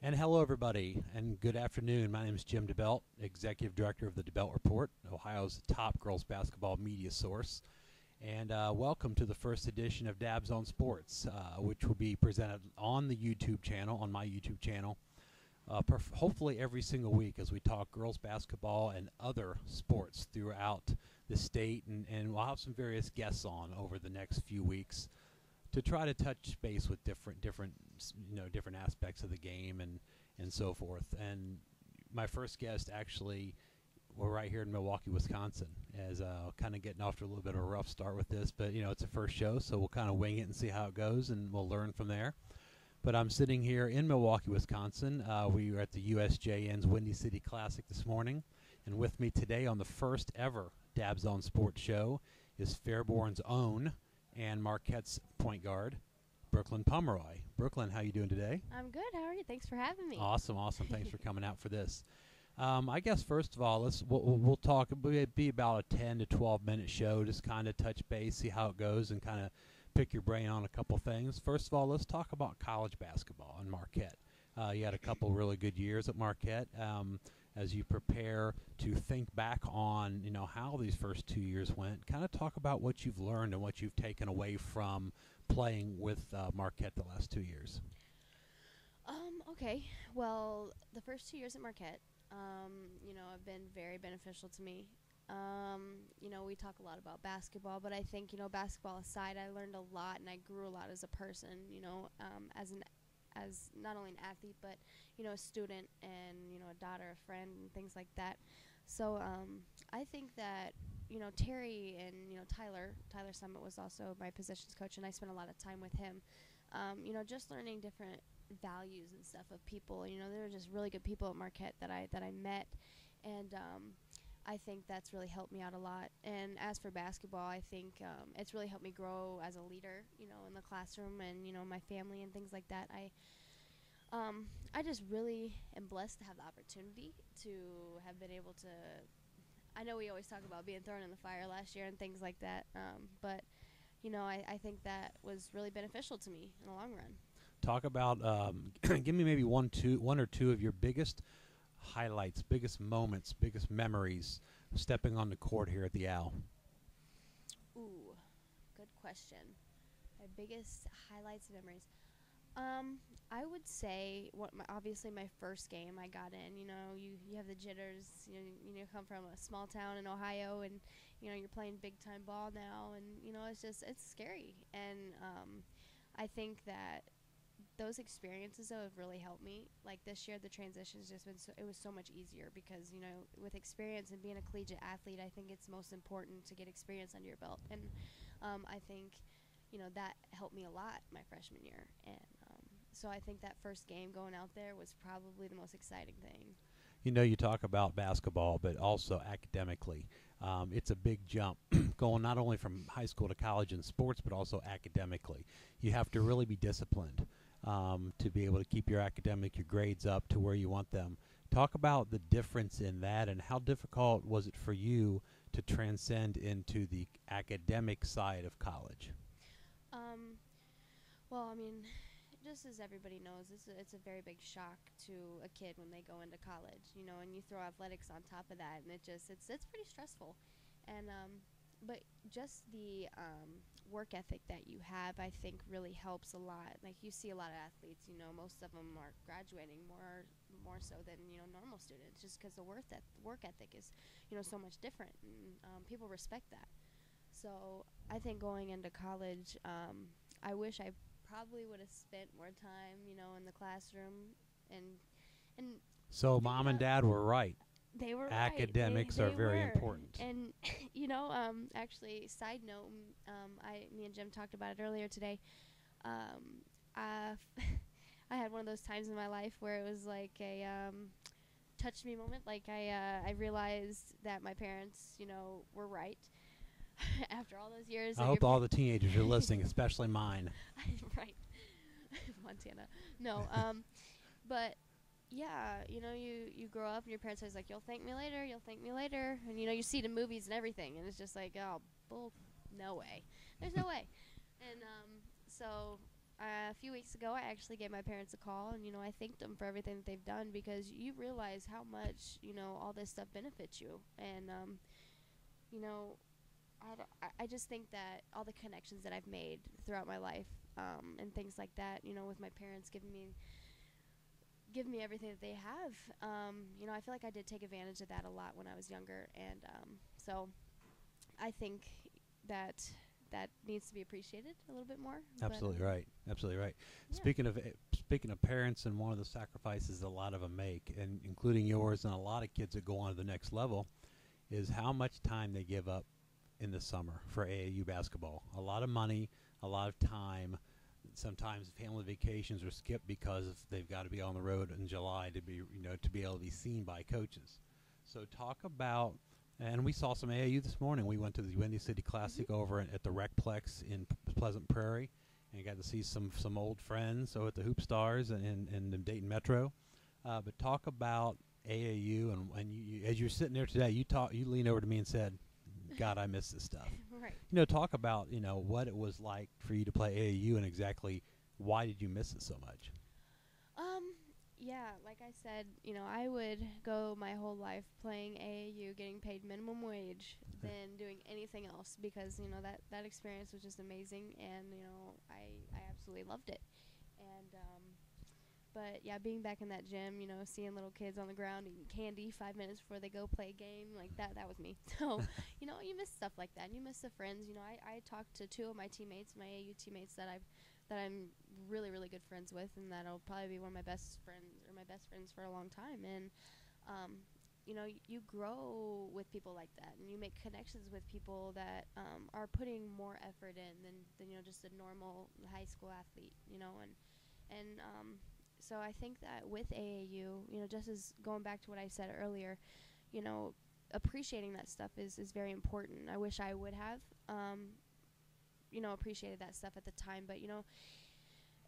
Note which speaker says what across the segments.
Speaker 1: And hello, everybody, and good afternoon. My name is Jim Dabbelt, Executive Director of the Dabbelt Report, Ohio's top girls basketball media source. And welcome to the first edition of Dabs on Sports, which will be presented on the YouTube channel, on my YouTube channel, hopefully every single week as we talk girls basketball and other sports throughout the state. And we'll have some various guests on over the next few weeks to try to touch base with different aspects of the game and so forth. And my first guest actually, we're right here in Milwaukee, Wisconsin, as kind of getting off to a little bit of a rough start with this, but it's a first show, so we'll kind of wing it and see how it goes, and we'll learn from there. But I'm sitting here in Milwaukee, Wisconsin. We were at the USJN's Windy City Classic this morning, and with me today on the first ever Dabs on Sports show is Fairborn's own and Marquette's point guard, Brooklyn Pumroy. Brooklyn, how you doing today?
Speaker 2: I'm good. How are you? Thanks for having me.
Speaker 1: Awesome. Thanks for coming out for this. I guess first of all, we'll talk. It'll be about a 10 to 12 minute show, just kind of touch base, see how it goes, and kind of pick your brain on a couple things. First of all, let's talk about college basketball in Marquette. You had a couple really good years at Marquette. As you prepare to think back on, how these first 2 years went, kind of talk about what you've learned and what you've taken away from playing with Marquette the last 2 years.
Speaker 2: Okay. Well, the first 2 years at Marquette, have been very beneficial to me. We talk a lot about basketball, but I think, basketball aside, I learned a lot and I grew a lot as a person, as not only an athlete, but, a student and, a daughter, a friend, and things like that. So I think that, Terry and, Tyler Summit was also my positions coach, and I spent a lot of time with him, just learning different values and stuff of people. There were just really good people at Marquette that I met, and I think that's really helped me out a lot. And as for basketball, I think it's really helped me grow as a leader, in the classroom and, my family and things like that. I just really am blessed to have the opportunity to have been able to. I know we always talk about being thrown in the fire last year and things like that, but I think that was really beneficial to me in the long run.
Speaker 1: Talk about, give me maybe one or two of your biggest highlights, biggest moments, biggest memories stepping on the court here at the Owl.
Speaker 2: Ooh, good question. My biggest highlights and memories. I would say obviously my first game I got in. You have the jitters. You come from a small town in Ohio, and you're playing big time ball now, and it's scary. And I think that those experiences though have really helped me. Like this year, the transition's just been it was so much easier because with experience and being a collegiate athlete, I think it's most important to get experience under your belt, and I think that helped me a lot my freshman year, and so I think that first game going out there was probably the most exciting thing.
Speaker 1: You talk about basketball, but also academically. It's a big jump going not only from high school to college in sports, but also academically. You have to really be disciplined to be able to keep your grades up to where you want them. Talk about the difference in that, and how difficult was it for you to transcend into the academic side of college?
Speaker 2: Well, I mean, just as everybody knows, it's a very big shock to a kid when they go into college, and you throw athletics on top of that, and it's pretty stressful. And but just the work ethic that you have, I think, really helps a lot. Like you see a lot of athletes, most of them are graduating more so than normal students, just because the work ethic is so much different, and people respect that. So I think going into college, I wish I probably would have spent more time, in the classroom, and
Speaker 1: So mom and dad were right.
Speaker 2: they were
Speaker 1: Academics
Speaker 2: right.
Speaker 1: are very
Speaker 2: were.
Speaker 1: important.
Speaker 2: And actually, side note, me and Jim talked about it earlier today. I I had one of those times in my life where it was like a touch me moment. Like I realized that my parents, were right. After all those years.
Speaker 1: I hope all the teenagers are listening, especially mine.
Speaker 2: Right. Montana. No, but yeah, you grow up and your parents are like, you'll thank me later, and you see it in movies and everything, and it's just like, oh, no way, there's no way. And so a few weeks ago, I actually gave my parents a call, and I thanked them for everything that they've done, because you realize how much all this stuff benefits you, and you know, I just think that all the connections that I've made throughout my life, and things like that, with my parents giving me everything that they have, I feel like I did take advantage of that a lot when I was younger, and so I think that that needs to be appreciated a little bit more.
Speaker 1: Absolutely right. Absolutely right.
Speaker 2: Yeah.
Speaker 1: Speaking of parents, and one of the sacrifices a lot of them make, and including yours and a lot of kids that go on to the next level, is how much time they give up in the summer for AAU basketball. A lot of money, a lot of time. Sometimes family vacations are skipped because they've got to be on the road in July to be able to be seen by coaches. So talk about. And we saw some AAU this morning. We went to the Windy City Classic over at the Recplex in Pleasant Prairie, and got to see some old friends at the Hoop Stars and the Dayton Metro. But talk about AAU, and you, as you're sitting there today, you leaned over to me and said, "God, I miss this stuff."
Speaker 2: Right.
Speaker 1: Talk about what it was like for you to play AAU, and exactly why did you miss it so much?
Speaker 2: Yeah, like I said, I would go my whole life playing AAU, getting paid minimum wage, than doing anything else, because that experience was just amazing, and I absolutely loved it. And but yeah, being back in that gym, seeing little kids on the ground eating candy 5 minutes before they go play a game, like that was me. So you miss stuff like that, and you miss the friends. I talked to two of my teammates, my AAU teammates, that I'm really, really good friends with, and that'll probably be one of my best friends for a long time. And you grow with people like that, and you make connections with people that are putting more effort in than just a normal high school athlete, and so I think that with AAU, just as going back to what I said earlier, appreciating that stuff is very important. I wish I would have appreciated that stuff at the time, but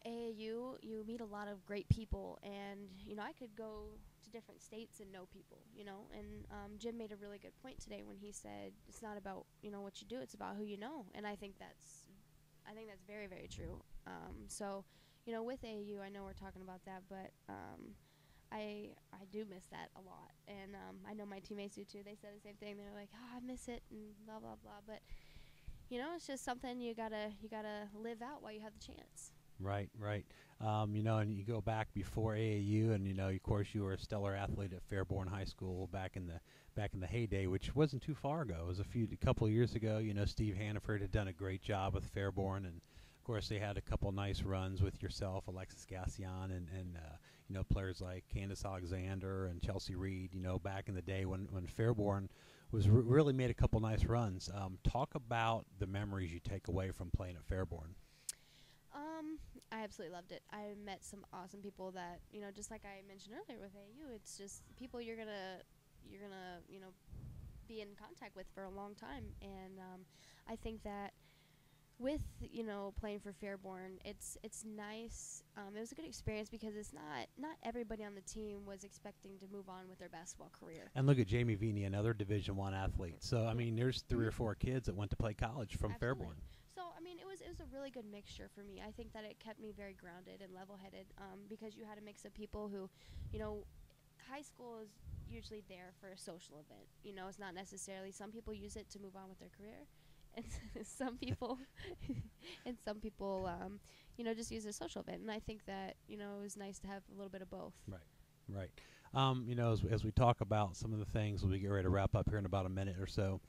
Speaker 2: AAU, you meet a lot of great people, and I could go to different states and know people, and Jim made a really good point today when he said it's not about what you do, it's about who you know, and I think that's very, very true. So with AAU, I know we're talking about that, but I do miss that a lot, and I know my teammates do too. They said the same thing. They're like, "Oh, I miss it," and blah blah blah. But it's just something you gotta live out while you have the chance.
Speaker 1: Right. And you go back before AAU, and of course you were a stellar athlete at Fairborn High School back in the heyday, which wasn't too far ago. It was a couple of years ago. Steve Hannaford had done a great job with Fairborn, and of course they had a couple nice runs with yourself, Alexis Gassion, and players like Candace Alexander and Chelsea Reed. Back in the day when Fairborn was really made a couple nice runs. Talk about the memories you take away from playing at Fairborn.
Speaker 2: I absolutely loved it. I met some awesome people that, just like I mentioned earlier with AU, it's just people you're gonna be in contact with for a long time. And I think that with, playing for Fairborn, it's nice. It was a good experience because it's not everybody on the team was expecting to move on with their basketball career.
Speaker 1: And look at Jamie Vini, another Division I athlete. So, I mean, there's 3 or 4 kids that went to play college from
Speaker 2: Absolutely.
Speaker 1: Fairborn.
Speaker 2: So, I mean, it was a really good mixture for me. I think that it kept me very grounded and level-headed, because you had a mix of people who, high school is usually there for a social event. It's not necessarily. Some people use it to move on with their career, and some people, just use a social event. And I think that it was nice to have a little bit of both.
Speaker 1: Right. As we talk about some of the things, we get ready to wrap up here in about a minute or so.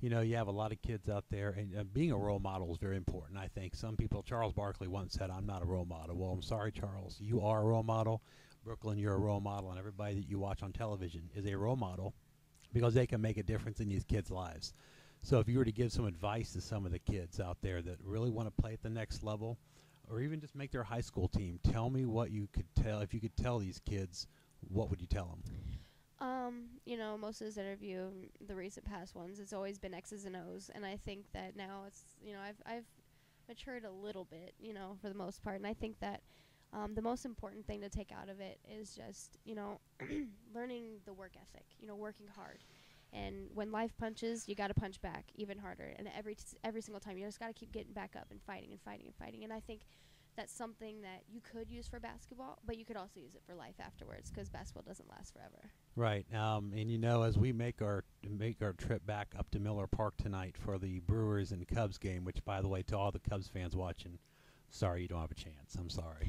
Speaker 1: You have a lot of kids out there, and being a role model is very important. I think some people, Charles Barkley once said, "I'm not a role model." Well, I'm sorry, Charles. You are a role model. Brooklyn, you're a role model, and everybody that you watch on television is a role model because they can make a difference in these kids' lives. So if you were to give some advice to some of the kids out there that really want to play at the next level, or even just make their high school team, tell me what you could tell. If you could tell these kids, what would you tell them?
Speaker 2: Most of this interview, the recent past ones, it's always been X's and O's, and I think that now it's, I've matured a little bit, for the most part, and I think that the most important thing to take out of it is just, learning the work ethic, working hard. And when life punches, you got to punch back even harder. And every single time, you just got to keep getting back up and fighting and fighting and fighting. And I think that's something that you could use for basketball, but you could also use it for life afterwards, because basketball doesn't last forever.
Speaker 1: Right. And you know, as we make our trip back up to Miller Park tonight for the Brewers and Cubs game, which, by the way, to all the Cubs fans watching, sorry you don't have a chance. I'm sorry.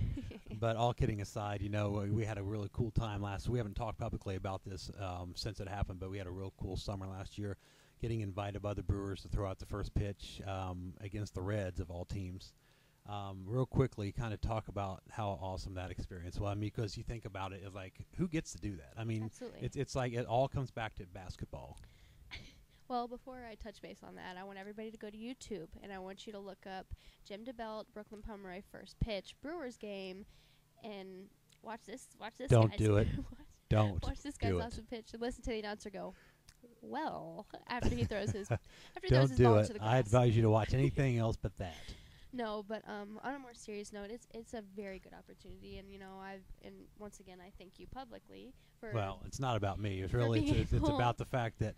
Speaker 1: But all kidding aside, you know, we had a really cool time last. We haven't talked publicly about this since it happened, but we had a real cool summer last year, getting invited by the Brewers to throw out the first pitch against the Reds of all teams. Real quickly, kind of talk about how awesome that experience was. I mean, because you think about it, it's like, who gets to do that? I mean,
Speaker 2: Absolutely.
Speaker 1: it's like it all comes back to basketball.
Speaker 2: Well, before I touch base on that, I want everybody to go to YouTube, and I want you to look up Jim Dabbelt, Brooklyn Pumroy first pitch, Brewers game, and watch this.
Speaker 1: Don't
Speaker 2: guys.
Speaker 1: do it. Don't
Speaker 2: Watch this
Speaker 1: do
Speaker 2: guy's
Speaker 1: it.
Speaker 2: awesome pitch and listen to the announcer go, well, after he throws his
Speaker 1: Don't do
Speaker 2: ball
Speaker 1: it.
Speaker 2: into the grass.
Speaker 1: I advise you to watch anything else but that.
Speaker 2: No, but on a more serious note, it's a very good opportunity, and once again I thank you publicly for.
Speaker 1: Well, it's not about me. It's really it's about the fact that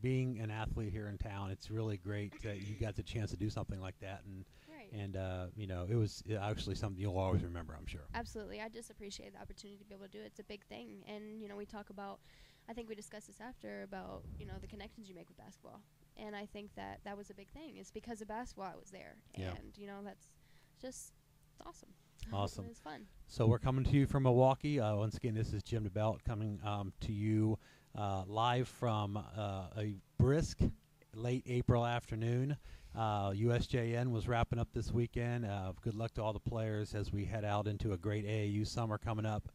Speaker 1: being an athlete here in town, it's really great that you got the chance to do something like that, and it was actually something you'll always remember, I'm sure.
Speaker 2: Absolutely, I just appreciate the opportunity to be able to do it. It's a big thing, and we talk about. I think we discussed this after about the connections you make with basketball. And I think that was a big thing. It's because of basketball I was there.
Speaker 1: Yeah.
Speaker 2: And, that's just awesome.
Speaker 1: Awesome.
Speaker 2: It was fun.
Speaker 1: So we're coming to you from Milwaukee. Once again, this is Jim Dabbelt coming to you live from a brisk late April afternoon. USJN was wrapping up this weekend. Good luck to all the players as we head out into a great AAU summer coming up.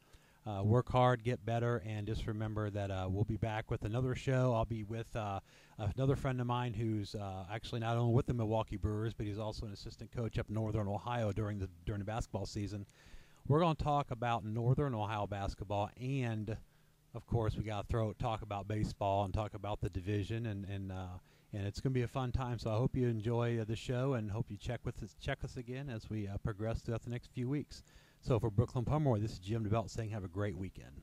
Speaker 1: Work hard, get better, and just remember that we'll be back with another show. I'll be with another friend of mine who's actually not only with the Milwaukee Brewers, but he's also an assistant coach up in Northern Ohio during the basketball season. We're going to talk about Northern Ohio basketball, and of course we got to talk about baseball and talk about the division, and it's going to be a fun time. So I hope you enjoy the show, and hope you check us again as we progress throughout the next few weeks. So for Brooklyn Pumroy, this is Jim Dabbelt saying have a great weekend.